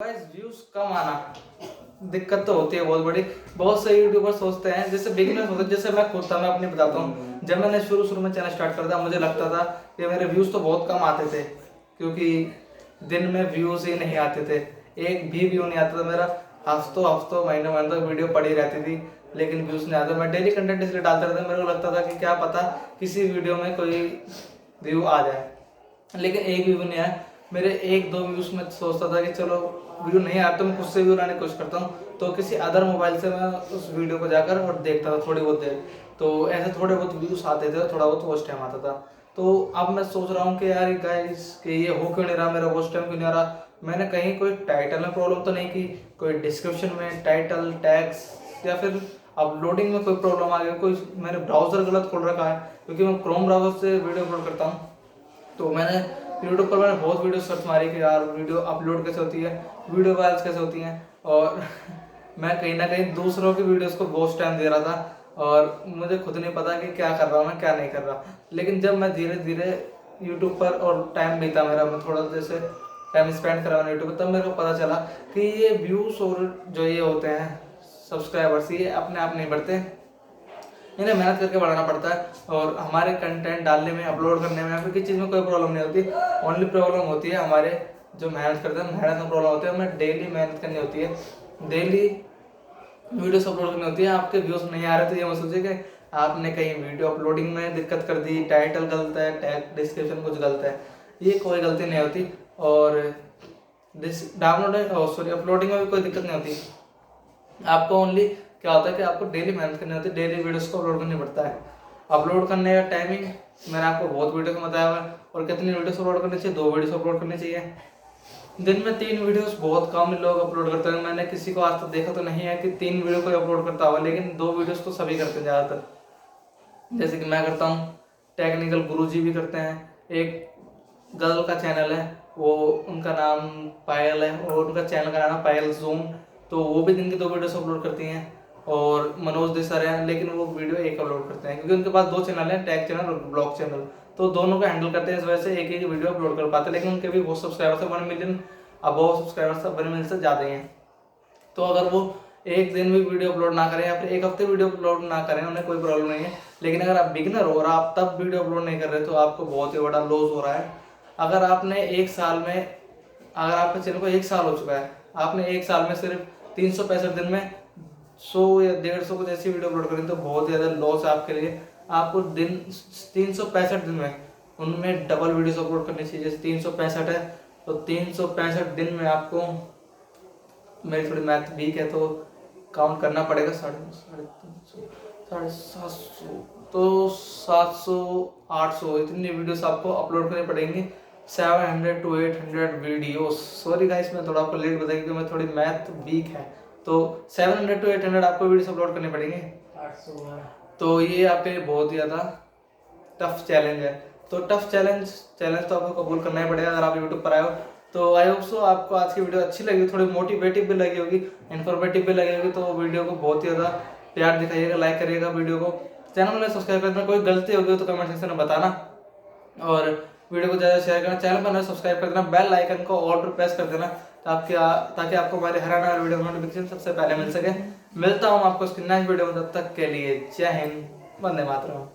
Guys views कम आना दिक्कत तो होती है बहुत बड़ी। बहुत से यूट्यूबर सोचते हैं, जैसे बिगिनर्स होते हैं, जैसे मैं खुद था, मैं अपनी बताता हूँ। जब मैंने शुरू में चैनल स्टार्ट करा था, मुझे लगता था कि मेरे व्यूज तो बहुत कम आते थे, क्योंकि दिन में व्यूज ही नहीं आते थे, एक भी व्यू नहीं आता था मेरा। हफ्तों महीनों तक वीडियो पड़ी रहती थी, लेकिन व्यूज नहीं आते। मैं डेली कंटेंट इसलिए डालता रहता, मेरे को लगता था कि क्या पता किसी वीडियो में कोई व्यू आ जाए, लेकिन एक भी व्यू नहीं आया। मेरे 1-2 व्यूज में सोचता था कि चलो व्यू नहीं आया तो मैं खुद से व्यू लाने की कोशिश करता हूँ, तो किसी अदर मोबाइल से मैं उस वीडियो को जाकर और देखता था थोड़ी बहुत देर, तो ऐसे थोड़े बहुत व्यूज आते थे, थोड़ा बहुत वॉच टाइम आता था। तो अब मैं सोच रहा हूँ कि यार गाइस कि ये हो क्यों नहीं रहा, मेरा वॉच टाइम क्यों नहीं आ रहा। मैंने कहीं कोई टाइटल में प्रॉब्लम तो नहीं की, कोई डिस्क्रिप्शन में टाइटल टैग्स या फिर अपलोडिंग में कोई प्रॉब्लम आ गई, कोई मैंने ब्राउजर गलत खोल रखा है, क्योंकि मैं क्रोम ब्राउजर से वीडियो अपलोड करता हूँ। तो मैंने यूट्यूब पर मैंने बहुत वीडियो सर्च मारी कि यार वीडियो अपलोड कैसे होती है, वीडियो वायरल्स कैसे होती हैं, और मैं कहीं ना कहीं दूसरों की वीडियोस को वॉच टाइम दे रहा था और मुझे खुद नहीं पता कि क्या कर रहा हूँ मैं, क्या नहीं कर रहा। लेकिन जब मैं धीरे धीरे यूट्यूब पर और टाइम बीता मेरा, मैं थोड़ा जैसे टाइम स्पेंड करा मैंने यूट्यूब पर, तब मेरे को पता चला कि ये व्यूज़ और जो ये होते हैं सब्सक्राइबर्स, ये अपने आप नहीं बढ़ते, इन्हें मेहनत करके बढ़ाना पड़ता है। और हमारे कंटेंट डालने में, अपलोड करने में या फिर किसी चीज़ में कोई प्रॉब्लम नहीं होती। ओनली प्रॉब्लम होती है हमारे जो मेहनत करते हैं, मेहनत में प्रॉब्लम होती है। हमें डेली मेहनत करनी होती है, डेली वीडियोस अपलोड करनी होती है। आपके व्यूज़ नहीं आ रहे तो ये मत सोचिए कि आपने कहीं वीडियो अपलोडिंग में दिक्कत कर दी, टाइटल गलत है, टैग डिस्क्रिप्शन कुछ गलत है, ये कोई गलती नहीं होती। और अपलोडिंग में भी कोई दिक्कत नहीं होती। आपको ओनली क्या होता है कि आपको डेली मेहनत करनी होती है, डेली वीडियोस को अपलोड करना पड़ता है। अपलोड करने का टाइमिंग मैंने आपको बहुत वीडियो में बताया हुआ है। और कितनी वीडियोस अपलोड करनी चाहिए, 2 वीडियोस अपलोड करनी चाहिए। दिन में 3 वीडियोस बहुत कम लोग अपलोड करते हैं। मैंने किसी को आज तक देखा तो नहीं है कि 3 वीडियो कोई अपलोड करता होगा, लेकिन 2 वीडियोस तो सभी करते हैं ज़्यादातर। जैसे कि मैं करता हूँ, टेक्निकल गुरुजी भी करते हैं, एक गर्ल का चैनल है, वो उनका नाम पायल है और उनका चैनल का नाम है पायल जोन, तो वो भी दिन की 2 वीडियोस अपलोड करती हैं। और मनोज दे सर हैं, लेकिन वो वीडियो एक अपलोड करते हैं, क्योंकि उनके पास 2 चैनल हैं, टैग चैनल और ब्लॉग चैनल, तो दोनों को हैंडल करते हैं। इस वजह से एक ही वीडियो अपलोड कर पाते हैं, लेकिन उनके भी बहुत सब्सक्राइबर्स है, 1 मिलियन अबव सब्सक्राइबर्स, 1 मिलियन से ज़्यादा ही हैं। तो अगर वो एक दिन भी वीडियो अपलोड ना करें या फिर एक हफ्ते वीडियो अपलोड ना करें, उन्हें कोई प्रॉब्लम नहीं है। लेकिन अगर आप बिगिनर हो और आप तब वीडियो अपलोड नहीं कर रहे, तो आपको बहुत ही बड़ा लॉस हो रहा है। अगर आपने एक साल में, अगर आपके चैनल को 1 साल हो चुका है, आपने 1 साल में सिर्फ 365 दिन में 100 या 150 कुछ ऐसी वीडियो अपलोड करें, तो बहुत ज़्यादा लॉस है आपके लिए। आपको दिन 365 दिन में उनमें डबल वीडियोस अपलोड करनी चाहिए। जैसे 365 है तो 365 दिन में आपको, मेरी थोड़ी मैथ वीक है तो काउंट करना पड़ेगा, 350, 750, तो 700 800 इतनी वीडियोस आपको अपलोड करनी पड़ेंगी। 700 to 800 वीडियोस। सॉरी गाइस, मैं थोड़ा आपको लेट बताया क्योंकि मैं थोड़ी मैथ वीक है। तो 700 to 800 आपको वीडियोस अपलोड करनी पड़ेंगे। 800, तो ये आपके लिए बहुत ही ज़्यादा टफ चैलेंज है। तो टफ चैलेंज तो आपको कबूल करना ही पड़ेगा अगर आप यूट्यूब पर आए हो। तो आई होप सो आपको आज की वीडियो अच्छी लगी, थोड़ी मोटिवेटिव भी लगी होगी, इन्फॉर्मेटिव भी लगी होगी। तो वीडियो को बहुत ही ज़्यादा प्यार दिखाइएगा, लाइक करिएगा वीडियो को, चैनल में सब्सक्राइब करना। कोई गलती होगी तो कमेंट सेक्शन में बताना, और वीडियो को ज़्यादा शेयर करना, चैनल पर सब्सक्राइब कर देना, बेल आइकन को ऑल पर प्रेस कर देना, ताकि आपको हमारे हर आने वाले वीडियो नोटिफिकेशन सबसे पहले मिल सके। मिलता हूँ आपको उसकी नेक्स्ट वीडियो में, तब तक के लिए जय हिंद, वंदे मातरम।